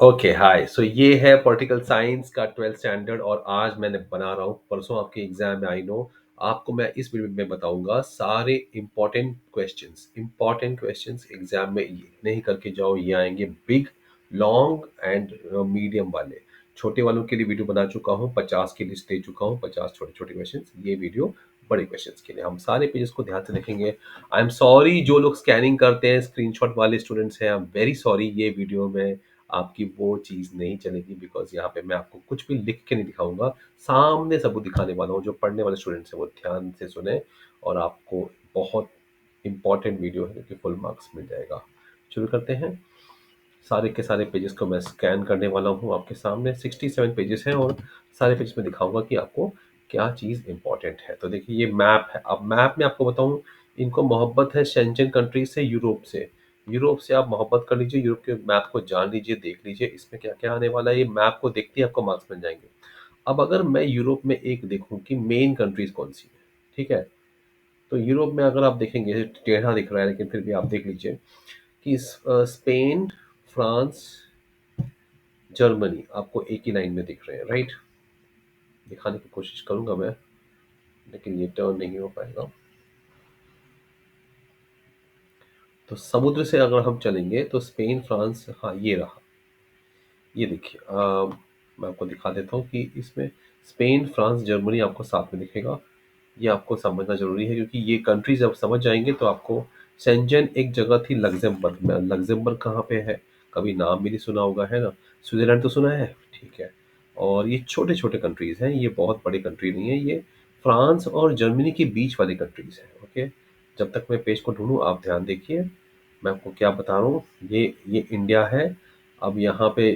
Okay hi सो ये है political science का 12th स्टैंडर्ड और आज मैंने बना रहा हूँ परसों आपके एग्जाम में आई नो आपको मैं इस वीडियो में बताऊंगा सारे इंपॉर्टेंट क्वेश्चंस एग्जाम में ये नहीं करके जाओ ये आएंगे बिग लॉन्ग एंड मीडियम वाले छोटे वालों के लिए वीडियो बना चुका हूँ 50 की लिस्ट दे चुका हूँ 50 छोटे छोटे क्वेश्चन ये वीडियो बड़े क्वेश्चंस के लिए हम सारे पेजेस को ध्यान से देखेंगे आई एम सॉरी जो लोग स्कैनिंग करते हैं स्क्रीनशॉट वाले स्टूडेंट्स हैं आई एम वेरी सॉरी ये वीडियो में आपकी वो चीज़ नहीं चलेगी बिकॉज यहाँ पे मैं आपको कुछ भी लिख के नहीं दिखाऊंगा सामने सबूत दिखाने वाला हूँ जो पढ़ने वाले स्टूडेंट्स हैं वो ध्यान से सुने और आपको बहुत इंपॉर्टेंट वीडियो है कि फुल मार्क्स मिल जाएगा शुरू करते हैं सारे के सारे पेजेस को मैं स्कैन करने वाला हूँ आपके सामने 67 पेजेस हैं और सारे पेज में दिखाऊंगा कि आपको क्या चीज़ इंपॉर्टेंट है तो देखिए ये मैप है अब मैप में आपको बताऊं इनको मोहब्बत है शेंजन कंट्री से यूरोप से आप मोहब्बत कर लीजिए यूरोप के मैप को जान लीजिए देख लीजिए इसमें क्या क्या आने वाला है ये मैप को देखते ही आपको मार्क्स मिल जाएंगे अब अगर मैं यूरोप में एक देखूं कि मेन कंट्रीज कौन सी है ठीक है तो यूरोप में अगर आप देखेंगे टेढ़ा दिख रहा है लेकिन फिर भी आप देख लीजिए कि स्पेन फ्रांस जर्मनी आपको एक ही लाइन में दिख रहे हैं राइट दिखाने की कोशिश करूंगा मैं लेकिन ये टर्न नहीं हो पाएगा तो समुद्र से अगर हम चलेंगे तो स्पेन फ्रांस हाँ ये रहा ये देखिए मैं आपको दिखा देता हूँ कि इसमें स्पेन फ्रांस जर्मनी आपको साथ में दिखेगा ये आपको समझना जरूरी है क्योंकि ये कंट्री जब समझ जाएंगे तो आपको शेंजन एक जगह थी लग्जमबर्ग में लग्जमबर्ग कहाँ पे है कभी नाम भी नहीं सुना होगा है ना स्विट्जरलैंड तो सुना है ठीक है और ये छोटे छोटे कंट्रीज हैं ये बहुत बड़ी कंट्री नहीं है ये फ्रांस और जर्मनी के बीच वाली कंट्रीज हैं ओके जब तक मैं पेज को ढूंढूं आप ध्यान देखिए मैं आपको क्या बता रहा हूँ ये इंडिया है अब यहाँ पे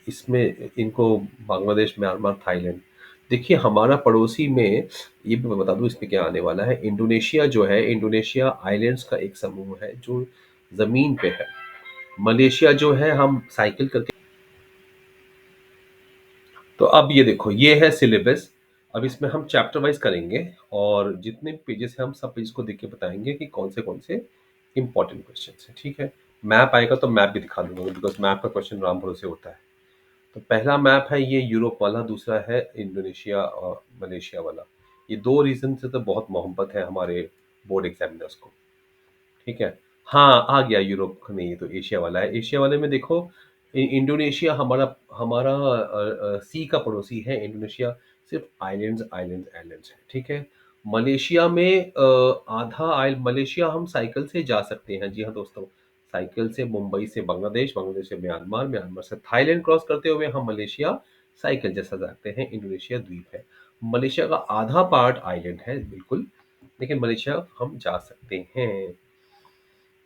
इसमें इनको बांग्लादेश म्यांमार थाईलैंड देखिए हमारा पड़ोसी में ये भी मैं बता दूं इसमें क्या आने वाला है इंडोनेशिया जो है इंडोनेशिया आइलैंड्स का एक समूह है जो जमीन पे है मलेशिया जो है हम साइकिल करके तो अब ये देखो ये है सिलेबस अब इसमें हम चैप्टर वाइज करेंगे और जितने पेजेस हैं हम सब पेज को देख के बताएंगे कि कौन से इंपॉर्टेंट क्वेश्चन है ठीक है मैप आएगा तो मैप भी दिखा दूंगा बिकॉज मैप का क्वेश्चन राम भरोसे होता है तो पहला मैप है ये यूरोप वाला दूसरा है इंडोनेशिया और मलेशिया वाला ये दो रीजन से तो बहुत मोहब्बत है हमारे बोर्ड एग्जामिनर्स को ठीक है हाँ आ गया यूरोप का नहीं ये तो एशिया वाला है एशिया वाले में देखो इंडोनेशिया हमारा हमारा सी का पड़ोसी है इंडोनेशिया सिर्फ आइलैंड्स आइलैंड्स आइलैंड्स है ठीक है मलेशिया में आधा आइल मलेशिया हम साइकिल से जा सकते हैं जी हाँ दोस्तों साइकिल से मुंबई से बांग्लादेश बांग्लादेश से म्यांमार म्यांमार से थाईलैंड क्रॉस करते हुए हम मलेशिया साइकिल जैसा जाते हैं इंडोनेशिया द्वीप है मलेशिया का आधा पार्ट आइलैंड है बिल्कुल लेकिन मलेशिया हम जा सकते हैं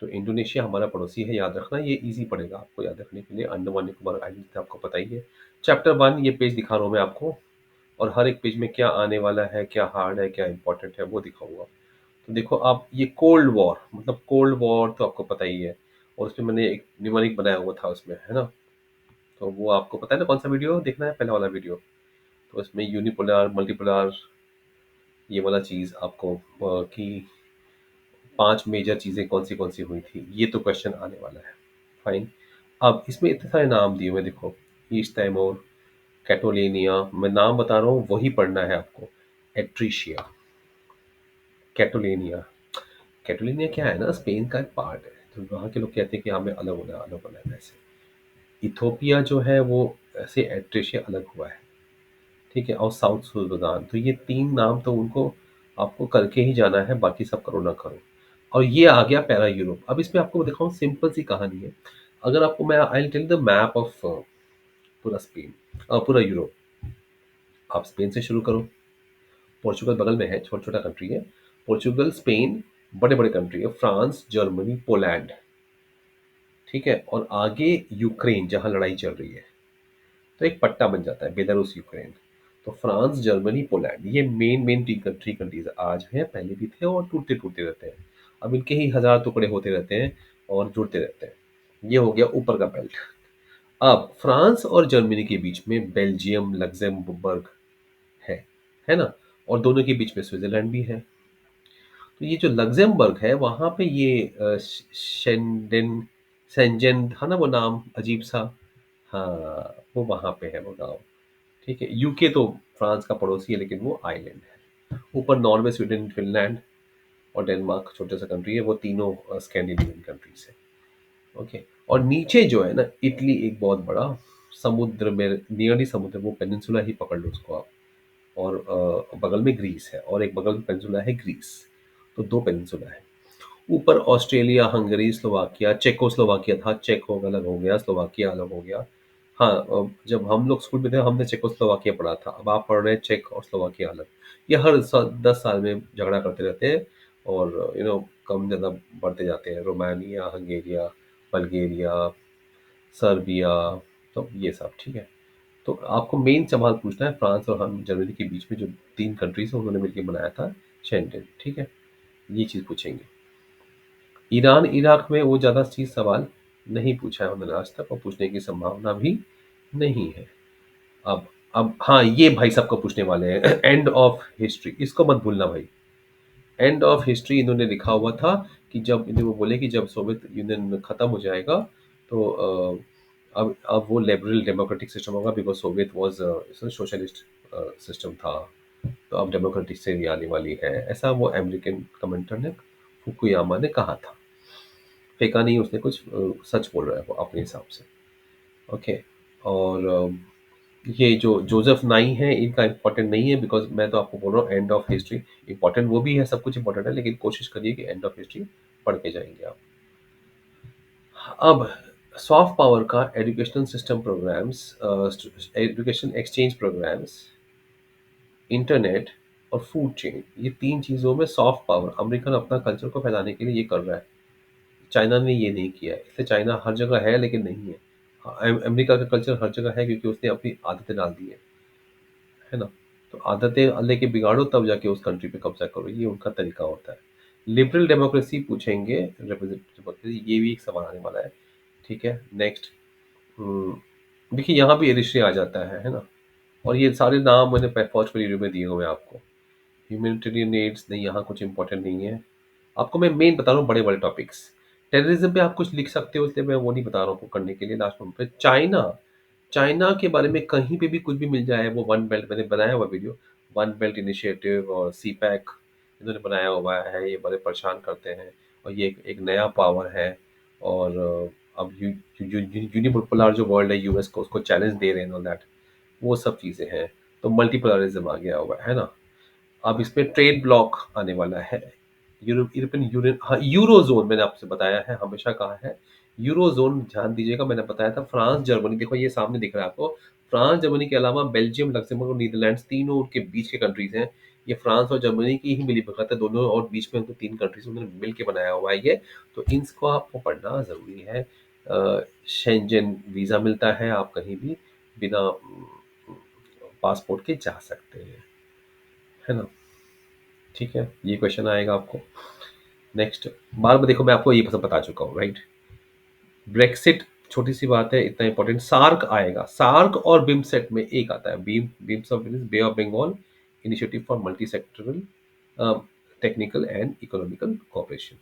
तो इंडोनेशिया हमारा पड़ोसी है याद रखना ये इजी पड़ेगा आपको याद रखने के लिए अंडमान निकोबार आइलैंड तो आपको पता ही है चैप्टर 1 ये पेज दिखा रहा हूँ मैं आपको और हर एक पेज में क्या आने वाला है क्या हार्ड है क्या इंपॉर्टेंट है वो दिखाऊंगा तो देखो आप ये कोल्ड वॉर मतलब कोल्ड वॉर तो आपको पता ही है और उसमें मैंने एक निमोनिक बनाया हुआ था उसमें है ना तो वो आपको पता है ना कौन सा वीडियो देखना है पहला वाला वीडियो तो उसमें यूनिपोलर मल्टीपोलर ये वाला चीज़ आपको कि 5 मेजर चीज़ें कौन सी हुई थी ये तो क्वेश्चन आने वाला है फाइन अब इसमें इतने सारे नाम दिए हुए देखो ईस्ट तैमूर कैटोलेनिया मैं नाम बता रहा हूँ वही पढ़ना है आपको एट्रीशिया कैटोलेनिया कैटोलेनिया क्या है ना स्पेन का एक पार्ट है तो वहाँ के लोग कहते हैं कि हमें अलग होना है वैसे इथोपिया जो है वो ऐसे एट्रीशिया अलग हुआ है ठीक है और साउथ सुडान तो ये तीन नाम तो उनको आपको करके ही जाना है बाकी सब करो ना करो और ये आ गया पैरा यूरोप अब इसमें आपको दिखाऊं सिंपल सी कहानी है अगर आपको मैं I tell the map of पूरा स्पेन पूरा यूरोप आप स्पेन से शुरू करो पोर्चुगल बगल में है छोटा छोटा कंट्री है पोर्चुगल स्पेन बड़े बड़े कंट्री है फ्रांस जर्मनी पोलैंड ठीक है और आगे यूक्रेन जहां लड़ाई चल रही है तो एक पट्टा बन जाता है बेलारूस यूक्रेन तो फ्रांस जर्मनी पोलैंड ये मेन थ्री कंट्रीज आज हैं पहले भी थे और टूटते टूटते रहते हैं अब इनके ही हजार टुकड़े होते रहते हैं और जुड़ते रहते हैं ये हो गया ऊपर का बेल्ट अब फ्रांस और जर्मनी के बीच में बेल्जियम लग्जमबर्ग है है ना और दोनों के बीच में स्विट्जरलैंड भी है तो ये जो लग्जमबर्ग है वहां पे ये शेंडेन सेंजेन था ना वो नाम अजीब सा हाँ, वो वहाँ पे है वो गाँव। ठीक है, यूके तो फ्रांस का पड़ोसी है लेकिन वो आइलैंड है। ऊपर नॉर्वे, स्वीडन, फिनलैंड और डेनमार्क छोटा सा कंट्री है, वो तीनों स्कैंडिनेवियन कंट्रीज है। ओके, और नीचे जो है ना इटली, एक बहुत बड़ा समुद्र में नियरली समुद्र, वो पेनिनसुला ही पकड़ लो उसको आप। और बगल में ग्रीस है और एक बगल में पेनिनसुला है ग्रीस। तो दो पेनिनसुला है। ऊपर ऑस्ट्रेलिया, हंगरी, स्लोवाकिया, चेकोस्लोवाकिया था, चेक हो अलग हो गया, स्लोवाकिया अलग हो गया। हाँ, जब हम लोग स्कूल में थे हमने चेकोस्लोवाकिया पढ़ा था, अब आप पढ़ रहे हैं चेक और स्लोवाकिया अलग। ये हर 10 साल में झगड़ा करते रहते हैं और कम ज़्यादा बढ़ते जाते हैं, रोमानिया, हंगेरिया, बल्गेरिया, सर्बिया, तो ये सब ठीक है। तो आपको मेन सवाल पूछना है फ्रांस और हम जर्मनी के बीच में जो तीन कंट्रीज है उन्होंने मिलकर बनाया था शेंगेन, ठीक है, ये चीज़ पूछेंगे। ईरान इराक में वो ज़्यादा चीज़ सवाल नहीं पूछा है उन्होंने आज तक, और पूछने की संभावना भी नहीं है। अब अब हाँ, ये भाई सबको पूछने वाले हैं एंड ऑफ हिस्ट्री, इसको मत भूलना भाई। एंड ऑफ हिस्ट्री इन्होंने लिखा हुआ था कि जब इन्हें वो बोले कि जब सोवियत यूनियन खत्म हो जाएगा तो अब वो लिबरल डेमोक्रेटिक सिस्टम होगा, because Soviet was socialist system था। तो अब डेमोक्रेटिक से भी आने वाली है, ऐसा वो अमेरिकन कमेंटर ने, फुकुयामा ने कहा था। फेंका नहीं उसने कुछ, सच बोल रहा है वो अपने हिसाब से। ओके, और ये जो जोसेफ नाई है इनका इंपॉर्टेंट नहीं है, बिकॉज मैं तो आपको बोल रहा हूँ एंड ऑफ हिस्ट्री इंपॉर्टेंट वो भी है, सब कुछ इंपॉर्टेंट है, लेकिन कोशिश करिए कि एंड ऑफ हिस्ट्री पढ़ के जाएंगे आप। अब सॉफ्ट पावर का educational system programmes, education exchange programmes, internet और फूड चेन, ये तीन चीज़ों में सॉफ्ट पावर अमेरिकन अपना कल्चर को फैलाने के लिए ये कर रहा है। चाइना ने ये नहीं किया है, इसलिए चाइना हर जगह है लेकिन नहीं है। हाँ, अमेरिका का कल्चर हर जगह है क्योंकि उसने अपनी आदतें डाल दी है ना। तो आदतें लेके बिगाड़ो तब जाके उस कंट्री पे कब्जा करो, ये उनका तरीका होता है। लिबरल डेमोक्रेसी पूछेंगे, रिप्रेजेंटेटिव डेमोक्रेसी, ये भी एक सवाल आने वाला है। ठीक है, नेक्स्ट। देखिए यहाँ भी एरिस्ट्री आ जाता है ना। और ये सारे नाम मैंने फर्स्ट वीडियो में दिए हुए हैं आपको। ह्यूमैनिटेरियन एड्स नहीं, यहाँ कुछ इंपॉर्टेंट नहीं है। आपको मैं मेन बता रहा हूँ बड़े बड़े टॉपिक्स। टेररिज्म पे आप कुछ लिख सकते हो, इसलिए मैं वो नहीं बता रहा हूँ आपको करने के लिए लास्ट मोमेंट पे। चाइना, चाइना के बारे में कहीं पे भी कुछ भी मिल जाए, वो वन बेल्ट, मैंने बनाया हुआ वीडियो, वन बेल्ट इनिशिएटिव और सी पैक इन्होंने बनाया हुआ है, ये बड़े परेशान करते हैं। और ये एक नया पावर है। और अब यूनिपोलर जो वर्ल्ड है यूएस को, उसको चैलेंज दे रहे हैं ऑन दैट, वो सब चीज़ें हैं। तो मल्टीपोलरिज्म आ गया हुआ है ना। अब इसमें ट्रेड ब्लॉक आने वाला है। यूरोपियन यूनियन, हाँ, यूरो जोन मैंने आपसे बताया है, हमेशा कहा है यूरो जोन, ध्यान दीजिएगा, मैंने बताया था फ्रांस जर्मनी, देखो ये सामने दिख रहा है आपको। फ्रांस जर्मनी के अलावा बेल्जियम, लक्समबर्ग और नीदरलैंड्स, तीनों उनके बीच के कंट्रीज हैं। ये फ्रांस और जर्मनी की ही मिली भगत है दोनों, और बीच में उनको तीन कंट्रीज उन्होंने मिल के बनाया हुआ है ये। तो इनको आपको पढ़ना ज़रूरी है। शेंजन वीज़ा मिलता है, आप कहीं भी बिना पासपोर्ट के जा सकते हैं, है ना। ठीक है, ये क्वेश्चन आएगा आपको। नेक्स्ट, बार बार देखो मैं आपको ये सब बता चुका हूँ, राइट। ब्रेक्सिट छोटी सी बात है, इतना इंपॉर्टेंट। सार्क आएगा, सार्क और बिमसेट में एक आता है, BIMS of Bay of Bengal initiative for multi sectoral technical and economical cooperation,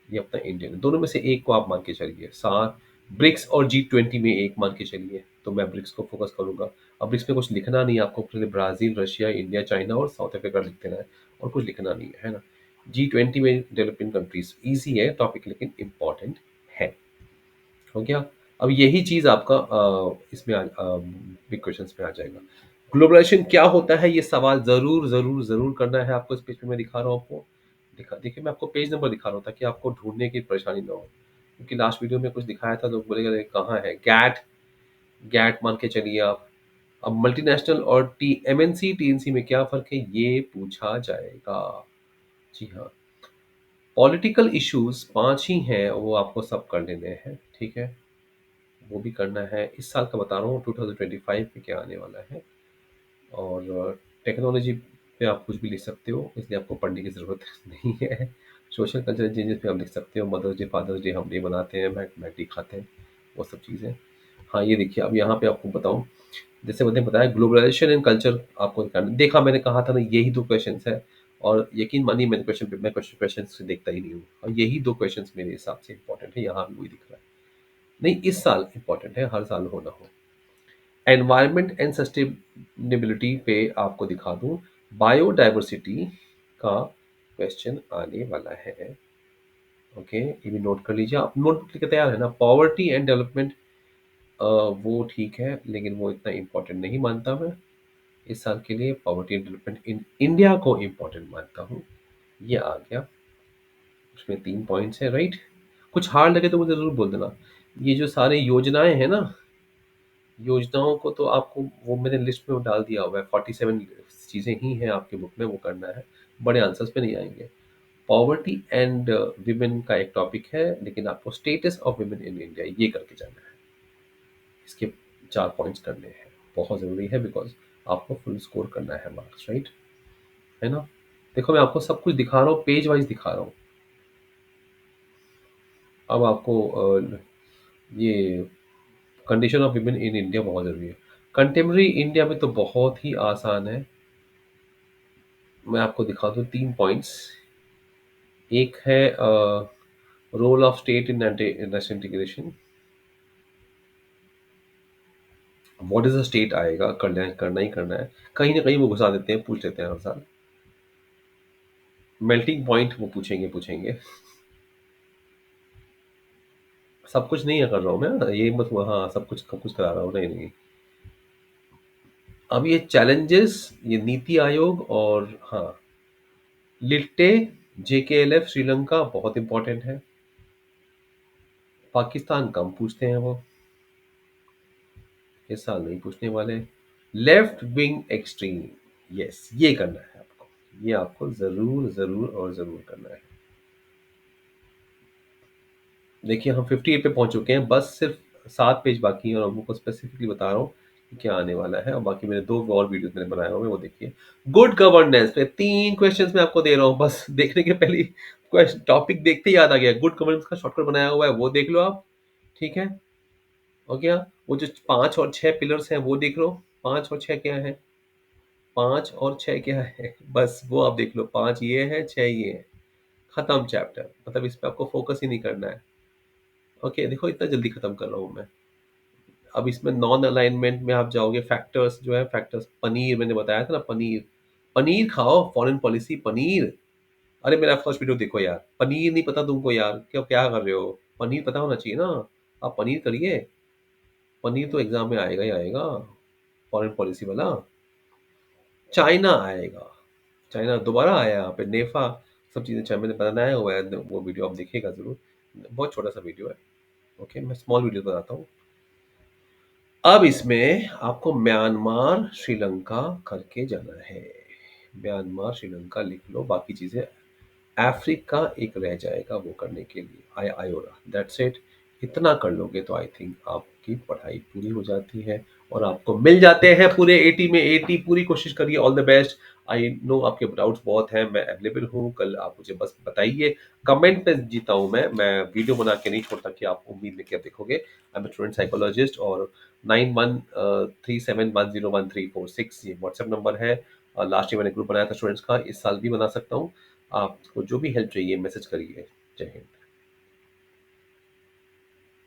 ये अपना इंडियन है। दोनों में से एक को आप मान के चलिए। सार्क, ब्रिक्स और G20 में एक मान के चलिए, तो मैं ब्रिक्स को फोकस करूंगा। अब ब्रिक्स में कुछ लिखना नहीं है आपको, पहले ब्राजील, रशिया, इंडिया, चाइना और साउथ अफ्रीका लिख देना है, और कुछ लिखना नहीं है ना। G20 में डेवलपिंग कंट्रीज, इजी है टॉपिक लेकिन इम्पॉर्टेंट है। हो गया। अब यही चीज आपका इसमें बिग क्वेश्चन में आ जाएगा। ग्लोबलाइजेशन क्या होता है, ये सवाल जरूर जरूर जरूर करना है आपको। इस पेज पे मैं दिखा रहा हूँ आपको, दिखा देखिए मैं आपको पेज नंबर दिखा रहा हूँ ताकि आपको ढूंढने की परेशानी ना हो, क्योंकि लास्ट वीडियो में कुछ दिखाया था तो बोलेगा "अरे, कहाँ है गैट"। गैट मान के चलिए आप। अब मल्टीनेशनल और टी एमएनसी टीएनसी में क्या फर्क है, ये पूछा जाएगा। जी हाँ। पॉलिटिकल इश्यूज पांच ही हैं, वो आपको सब कर लेने हैं, ठीक है। वो भी करना है। इस साल का बता रहा हूँ 2025 में क्या आने वाला है। और टेक्नोलॉजी पे आप कुछ भी लिख सकते हो, इसलिए आपको पढ़ने की ज़रूरत नहीं है। सोशल कल्चरल चेंजेस पे आप लिख सकते हो, मदर्स डे, फादर्स डे, हम डे मनाते हैं, मैकडी खाते हैं, वो सब चीज़ें। हाँ, ये देखिए अब यहाँ पे आपको बताऊँ, जैसे मैंने बताया ग्लोबलाइजेशन एंड कल्चर आपको देखा, मैंने कहा था ना यही दो क्वेश्चन है। और यकीन मानिए मैंने क्वेश्चन से देखता ही नहीं हूँ, और यही दो क्वेश्चन मेरे हिसाब से इंपॉर्टेंट है, यहाँ भी वही दिख रहा है। नहीं, इस साल इंपॉर्टेंट है, हर साल हो ना हो। एनवायरनमेंट एंड सस्टेनेबिलिटी पे आपको दिखा दूं, बायोडाइवर्सिटी का क्वेश्चन आने वाला है। ओके, ये भी नोट कर लीजिए, आप नोटबुक लेके तैयार है ना। पॉवर्टी एंड डेवलपमेंट, वो ठीक है, लेकिन वो इतना इम्पोर्टेंट नहीं मानता मैं इस साल के लिए। Poverty and development in India को इम्पोर्टेंट मानता हूँ। ये आ गया, उसमें 3 पॉइंट्स है, राइट। कुछ हार्ड लगे तो मुझे ज़रूर बोल देना। ये जो सारे योजनाएं हैं ना, योजनाओं को तो आपको वो मैंने लिस्ट में डाल दिया हुआ है, 47 चीज़ें ही हैं आपके बुक में, वो करना है। बड़े आंसर्स पे नहीं आएंगे। पॉवर्टी एंड विमेन का एक टॉपिक है, लेकिन आपको status of women in India ये करके जाना है। इसके 4 पॉइंट्स करने हैं, बहुत ज़रूरी है, बिकॉज आपको फुल स्कोर करना है मार्क्स, राइट, है ना। देखो मैं आपको सब कुछ दिखा रहा हूँ, पेज वाइज दिखा रहा हूँ। अब आपको ये condition of women in India बहुत ज़रूरी है। कंटेम्प्रेरी इंडिया में तो बहुत ही आसान है, मैं आपको दिखा दूँ 3 पॉइंट्स। एक है role of state in industrial integration. What is a state आएगा, करना ही करना है, कहीं ना कहीं वो घुसा देते हैं, पूछ लेते हैं हर साल। मेल्टिंग पॉइंट वो पूछेंगे पूछेंगे। सब कुछ नहीं कर रहा हूँ मैं, ये मत, हाँ सब कुछ करा रहा हूँ, नहीं नहीं। अब ये चैलेंजेस, ये नीति आयोग और हाँ, लिट्टे, JKLF श्रीलंका बहुत इंपॉर्टेंट है। पाकिस्तान कम पूछते हैं वो, इस साल नहीं पूछने वाले। लेफ्ट विंग एक्सट्रीम, यस ये करना है आपको, ये आपको जरूर जरूर और जरूर करना है। देखिए हम 58 पे पहुंच चुके हैं, बस सिर्फ 7 पेज बाकी हैं, और आपको स्पेसिफिकली बता रहा हूँ कि क्या आने वाला है। और बाकी मेरे 2 और वीडियोस मैंने बनाए हुए हैं, वो देखिए। गुड गवर्नेंस पे 3 क्वेश्चंस मैं आपको दे रहा हूँ, बस देखने के पहले क्वेश्चन टॉपिक देखते ही याद आ गया। गुड गवर्नेंस का शॉर्टकट बनाया हुआ है, वो देख लो आप, ठीक है। हो गया। वो जो 5 और 6 पिलर्स हैं वो देख लो, 5 और 6 क्या है, 5 और 6 क्या है, बस वो आप देख लो। 5 ये है, 6 ये है, खत्म चैप्टर। मतलब इस पे आपको फोकस ही नहीं करना है। ओके, देखो इतना जल्दी खत्म कर रहा हूँ मैं। अब इसमें नॉन अलाइनमेंट में आप जाओगे, फैक्टर्स जो है, फैक्टर्स, पनीर मैंने बताया था ना, पनीर। पनीर खाओ, फॉरेन पॉलिसी पनीर। अरे मेरा फर्स्ट वीडियो देखो यार, पनीर नहीं पता तुमको यार, क्या क्या कर रहे हो, पनीर पता होना चाहिए ना। आप पनीर करिए, पनीर तो एग्जाम में आएगा ही आएगा, फॉरेन पॉलिसी वाला। चाइना आएगा, चाइना दोबारा आया यहाँ पे, नेफा, सब चीज़ें चाइना मैंने बनाया हुआ है, वो वीडियो आप देखिएगा जरूर, बहुत छोटा सा वीडियो है। ओके, मैं स्मॉल वीडियो बनाता हूँ। अब इसमें आपको म्यांमार श्रीलंका करके जाना है। म्यांमार श्रीलंका लिख लो, बाकी चीज़ें, अफ्रीका एक रह जाएगा वो करने के लिए, आयोरा, दैट्स इट। इतना कर लोगे तो आई थिंक आपकी पढ़ाई पूरी हो जाती है, और आपको मिल जाते हैं पूरे 80 में 80। पूरी कोशिश करिए, all the best. I know आपके डाउट्स बहुत हैं, मैं अवेलेबल हूँ, कल आप मुझे बस बताइए। कमेंट पे जीता हूँ मैं वीडियो बना के नहीं छोड़ता कि आप उम्मीद लेके आप देखोगे। आई एम स्टूडेंट साइकोलॉजिस्ट, और 9137101346 ये व्हाट्सएप नंबर है। लास्ट ईयर मैंने ग्रुप बनाया था स्टूडेंट्स का, इस साल भी बना सकता हूँ। आपको जो भी हेल्प चाहिए मैसेज करिए। जय हिंद।